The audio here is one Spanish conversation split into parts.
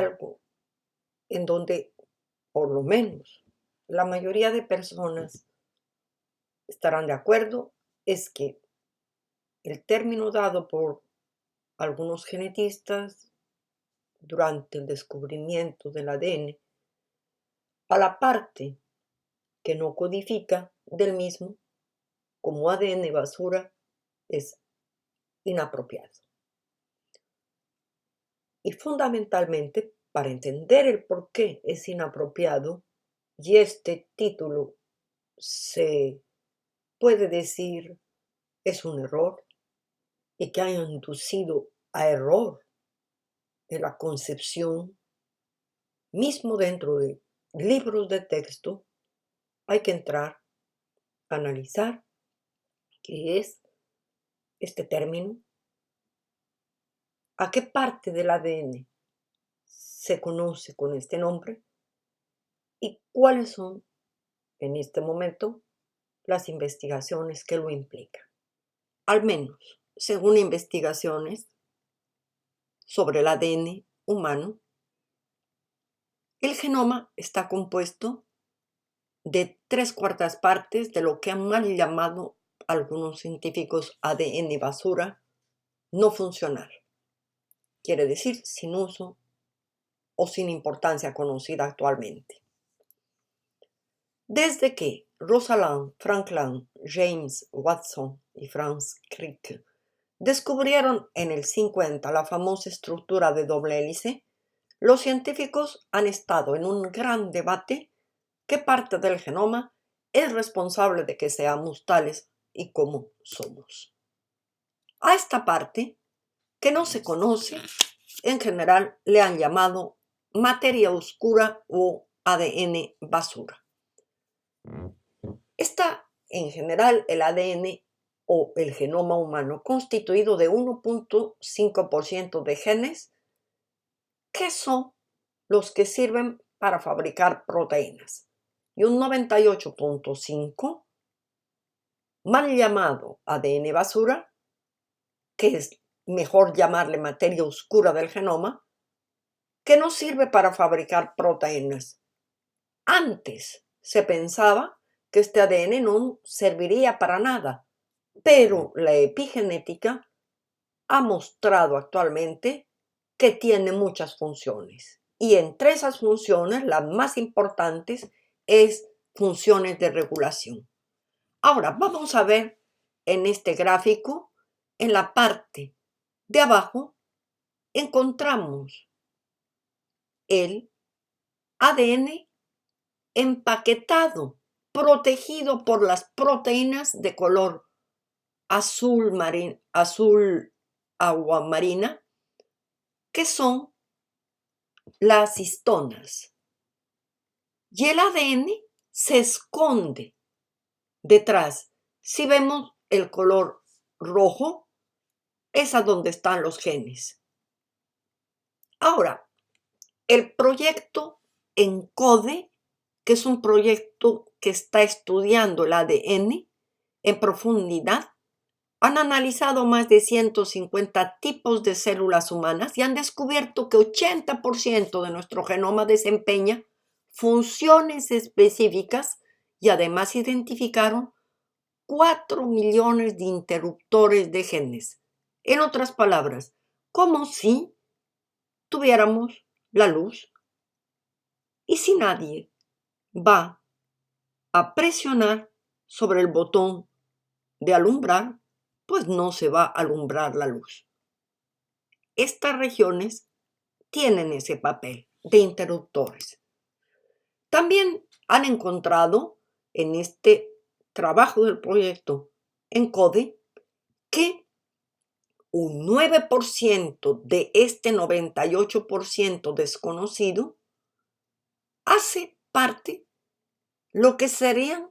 algo en donde, por lo menos, la mayoría de personas estarán de acuerdo, es que el término dado por algunos genetistas durante el descubrimiento del ADN a la parte que no codifica del mismo como ADN basura es inapropiado. Y fundamentalmente, para entender el por qué es inapropiado, y este título se puede decir es un error y que ha inducido a error de la concepción, mismo dentro de libros de texto, hay que entrar a analizar qué es este término, a qué parte del ADN se conoce con este nombre y cuáles son, en este momento, las investigaciones que lo implican. Al menos, según investigaciones sobre el ADN humano, el genoma está compuesto de 3/4 partes de lo que han mal llamado algunos científicos ADN basura no funcional. Quiere decir sin uso o sin importancia conocida actualmente. Desde que Rosalind Franklin, James Watson y Franz Crick descubrieron en el 50 la famosa estructura de doble hélice, los científicos han estado en un gran debate qué parte del genoma es responsable de que seamos tales y como somos. A esta parte, que no se conoce, en general le han llamado materia oscura o ADN basura. Está en general el ADN o el genoma humano constituido de 1.5% de genes que son los que sirven para fabricar proteínas y un 98.5% mal llamado ADN basura, que es mejor llamarle materia oscura del genoma, que no sirve para fabricar proteínas. Antes se pensaba que este ADN no serviría para nada, pero la epigenética ha mostrado actualmente que tiene muchas funciones. Y entre esas funciones, las más importantes es funciones de regulación. Ahora vamos a ver en este gráfico, en la parte de abajo, encontramos el ADN empaquetado, protegido por las proteínas de color azul agua marina, que son las histonas. Y el ADN se esconde detrás. Si vemos el color rojo, es a donde están los genes. Ahora, el proyecto ENCODE, que es un proyecto que está estudiando el ADN en profundidad, han analizado más de 150 tipos de células humanas y han descubierto que 80% de nuestro genoma desempeña funciones específicas y además identificaron 4 millones de interruptores de genes. En otras palabras, como si tuviéramos la luz y si nadie va a presionar sobre el botón de alumbrar, pues no se va a alumbrar la luz. Estas regiones tienen ese papel de interruptores. También han encontrado en este trabajo del proyecto ENCODE que un 9% de este 98% desconocido hace parte lo que serían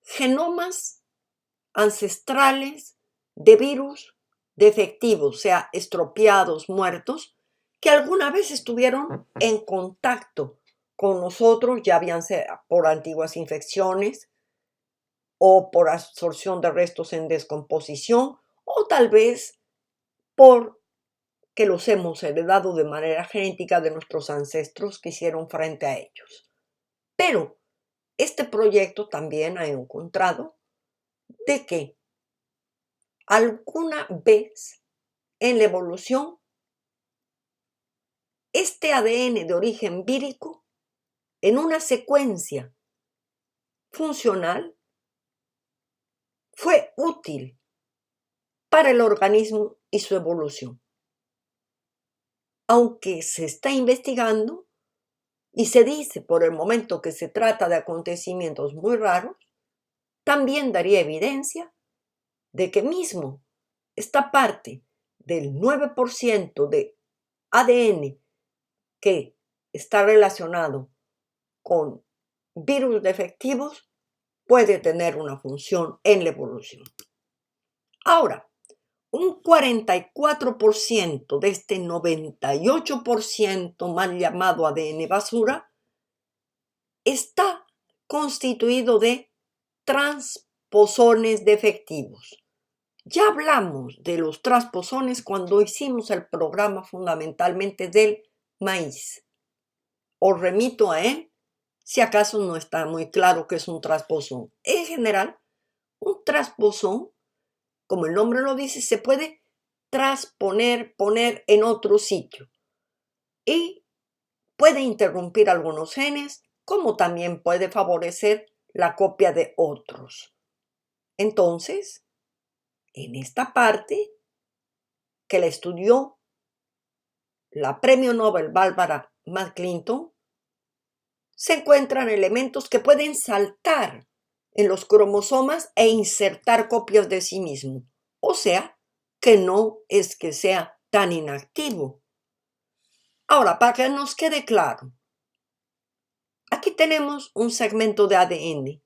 genomas ancestrales de virus defectivos, o sea, estropeados, muertos, que alguna vez estuvieron en contacto con nosotros, ya bien sea por antiguas infecciones o por absorción de restos en descomposición o tal vez por que los hemos heredado de manera genética de nuestros ancestros que hicieron frente a ellos. Pero este proyecto también ha encontrado de que alguna vez en la evolución este ADN de origen vírico en una secuencia funcional fue útil para el organismo y su evolución. Aunque se está investigando y se dice por el momento que se trata de acontecimientos muy raros, también daría evidencia de que mismo esta parte del 9% de ADN que está relacionado con virus defectivos puede tener una función en la evolución. Ahora, un 44% de este 98% mal llamado ADN basura está constituido de transposones defectivos. Ya hablamos de los transposones cuando hicimos el programa fundamentalmente del maíz. Os remito a él si acaso no está muy claro qué es un transposón. En general, un transposón, como el nombre lo dice, se puede transponer, poner en otro sitio y puede interrumpir algunos genes, como también puede favorecer la copia de otros. Entonces, en esta parte que la estudió la premio Nobel Barbara McClinton, se encuentran elementos que pueden saltar en los cromosomas e insertar copias de sí mismo. O sea, que no es que sea tan inactivo. Ahora, para que nos quede claro, aquí tenemos un segmento de ADN.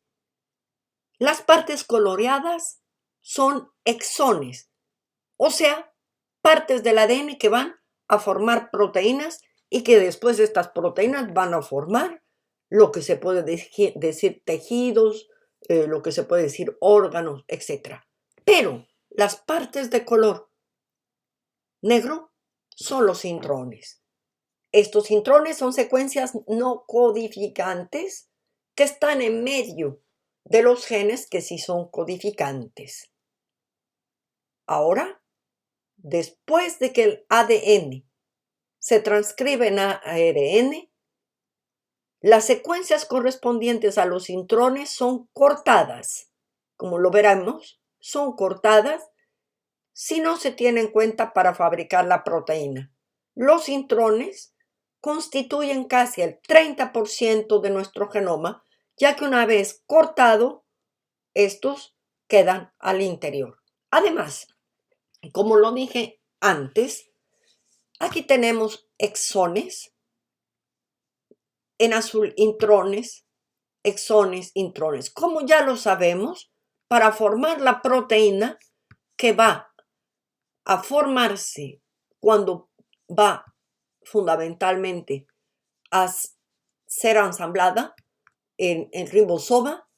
Las partes coloreadas son exones, o sea, partes del ADN que van a formar proteínas y que después estas proteínas van a formar lo que se puede decir tejidos, lo que se puede decir órganos, etc. Pero las partes de color negro son los intrones. Estos intrones son secuencias no codificantes que están en medio de los genes que sí son codificantes. Ahora, después de que el ADN se transcribe en ARN, las secuencias correspondientes a los intrones son cortadas. Como lo veremos, son cortadas si no se tiene en cuenta para fabricar la proteína. Los intrones constituyen casi el 30% de nuestro genoma, ya que una vez cortado, estos quedan al interior. Además, como lo dije antes, aquí tenemos exones, en azul intrones, exones, intrones. Como ya lo sabemos, para formar la proteína que va a formarse cuando va fundamentalmente a ser ensamblada en el ribosoma,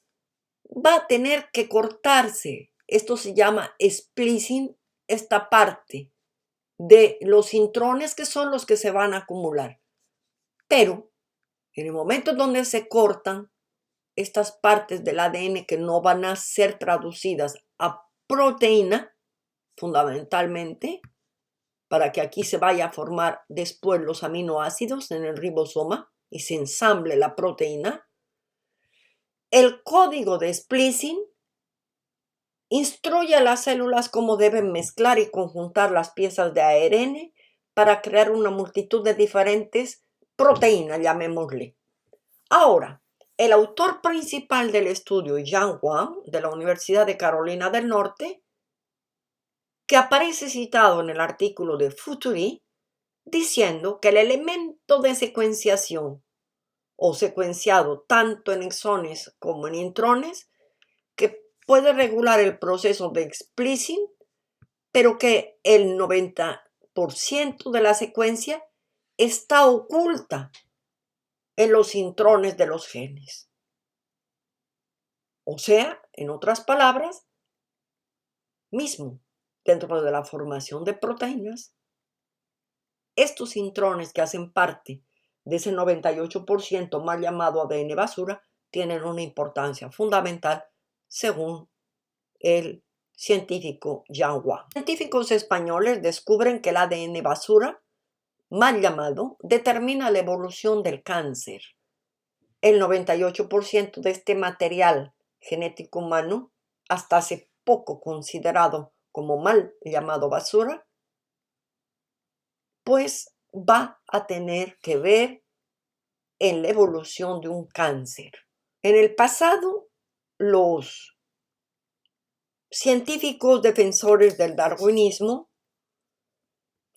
va a tener que cortarse. Esto se llama splicing, esta parte de los intrones que son los que se van a acumular. Pero en el momento donde se cortan estas partes del ADN que no van a ser traducidas a proteína, fundamentalmente, para que aquí se vaya a formar después los aminoácidos en el ribosoma y se ensamble la proteína, el código de splicing instruye a las células cómo deben mezclar y conjuntar las piezas de ARN para crear una multitud de diferentes proteínas, llamémosle. Ahora, el autor principal del estudio, Yang Wang, de la Universidad de Carolina del Norte, que aparece citado en el artículo de Futuri, diciendo que el elemento de secuenciación o secuenciado tanto en exones como en intrones, que puede regular el proceso de splicing, pero que el 90% de la secuencia está oculta en los intrones de los genes. O sea, en otras palabras, mismo dentro de la formación de proteínas, estos intrones que hacen parte de ese 98% mal llamado ADN basura tienen una importancia fundamental según el científico Yang Wang. Científicos españoles descubren que el ADN basura, mal llamado, determina la evolución del cáncer. El 98% de este material genético humano, hasta hace poco considerado como mal llamado basura, pues va a tener que ver en la evolución de un cáncer. En el pasado, los científicos defensores del darwinismo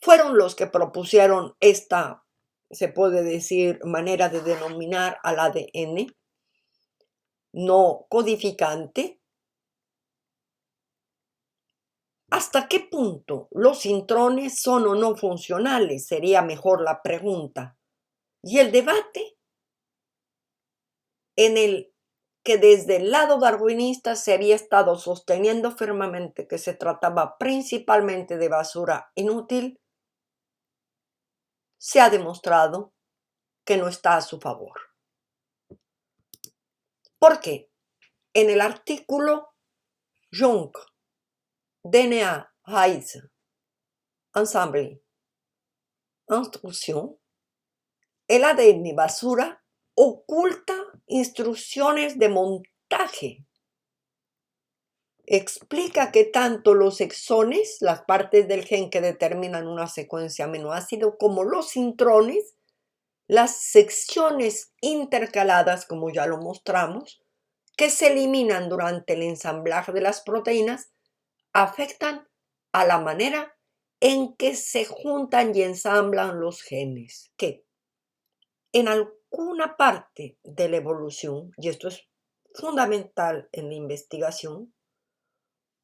fueron los que propusieron esta, se puede decir, manera de denominar al ADN no codificante. ¿Hasta qué punto los intrones son o no funcionales? Sería mejor la pregunta. Y el debate en el que desde el lado darwinista se había estado sosteniendo firmemente que se trataba principalmente de basura inútil, se ha demostrado que no está a su favor. ¿Por qué? En el artículo Jung, DNA, Raíz, Ensemble, Instrucción, el ADN basura oculta instrucciones de montaje. Explica que tanto los exones, las partes del gen que determinan una secuencia aminoácido, como los intrones, las secciones intercaladas, como ya lo mostramos, que se eliminan durante el ensamblaje de las proteínas, afectan a la manera en que se juntan y ensamblan los genes, que en alguna parte de la evolución, y esto es fundamental en la investigación,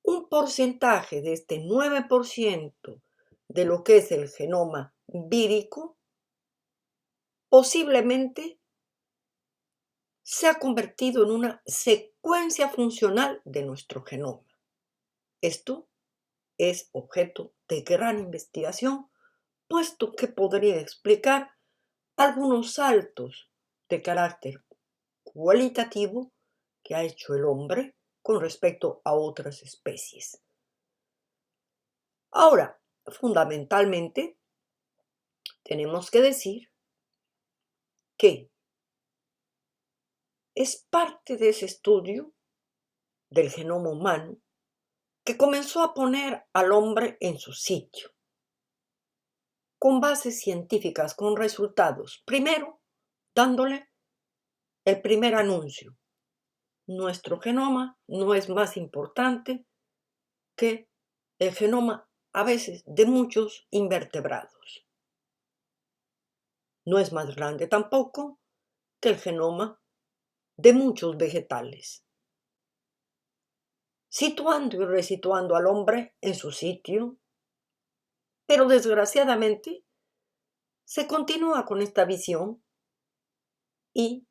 un porcentaje de este 9% de lo que es el genoma vírico posiblemente se ha convertido en una secuencia funcional de nuestro genoma. Esto es objeto de gran investigación, puesto que podría explicar algunos saltos de carácter cualitativo que ha hecho el hombre con respecto a otras especies. Ahora, fundamentalmente, tenemos que decir que es parte de ese estudio del genoma humano que comenzó a poner al hombre en su sitio, con bases científicas, con resultados. Primero, dándole el primer anuncio. Nuestro genoma no es más importante que el genoma, a veces, de muchos invertebrados. No es más grande tampoco que el genoma de muchos vegetales. Situando y resituando al hombre en su sitio, pero desgraciadamente se continúa con esta visión y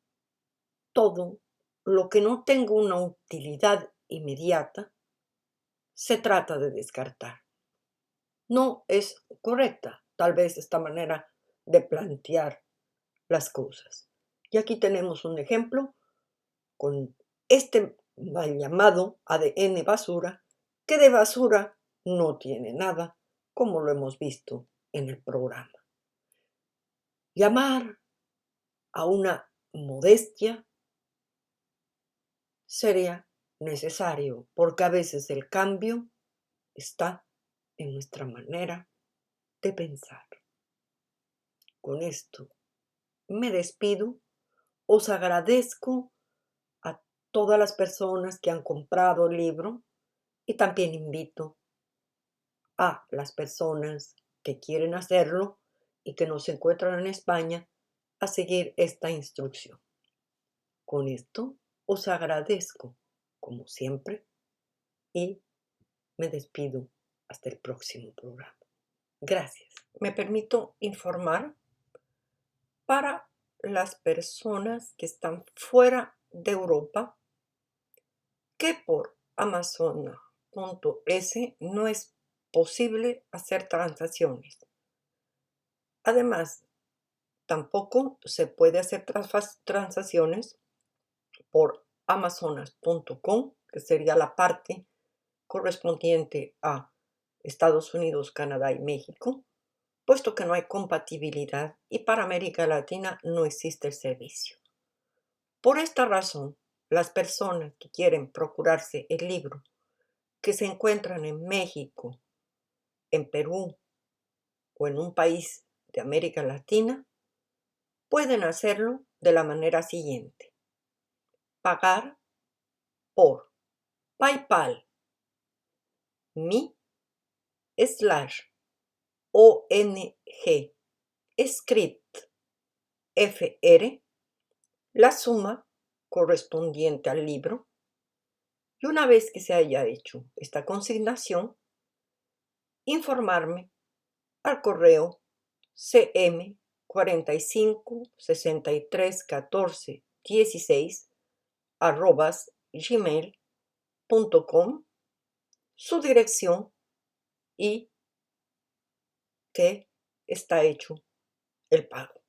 todo lo que no tenga una utilidad inmediata se trata de descartar. No es correcta, tal vez, esta manera de plantear las cosas. Y aquí tenemos un ejemplo con este mal llamado ADN basura, que de basura no tiene nada, como lo hemos visto en el programa. Llamar a una modestia sería necesario, porque a veces el cambio está en nuestra manera de pensar. Con esto me despido. Os agradezco a todas las personas que han comprado el libro y también invito a las personas que quieren hacerlo y que no se encuentran en España a seguir esta instrucción. Con esto os agradezco, como siempre, y me despido hasta el próximo programa. Gracias. Me permito informar para las personas que están fuera de Europa que por Amazon.es no es posible hacer transacciones. Además, tampoco se puede hacer transacciones por amazonas.com, que sería la parte correspondiente a Estados Unidos, Canadá y México, puesto que no hay compatibilidad y para América Latina no existe el servicio. Por esta razón, las personas que quieren procurarse el libro que se encuentran en México, en Perú o en un país de América Latina, pueden hacerlo de la manera siguiente: pagar por PayPal me/ONG script FR la suma correspondiente al libro, y una vez que se haya hecho esta consignación, informarme al correo cm45631416@gmail.com, su dirección y que está hecho el pago.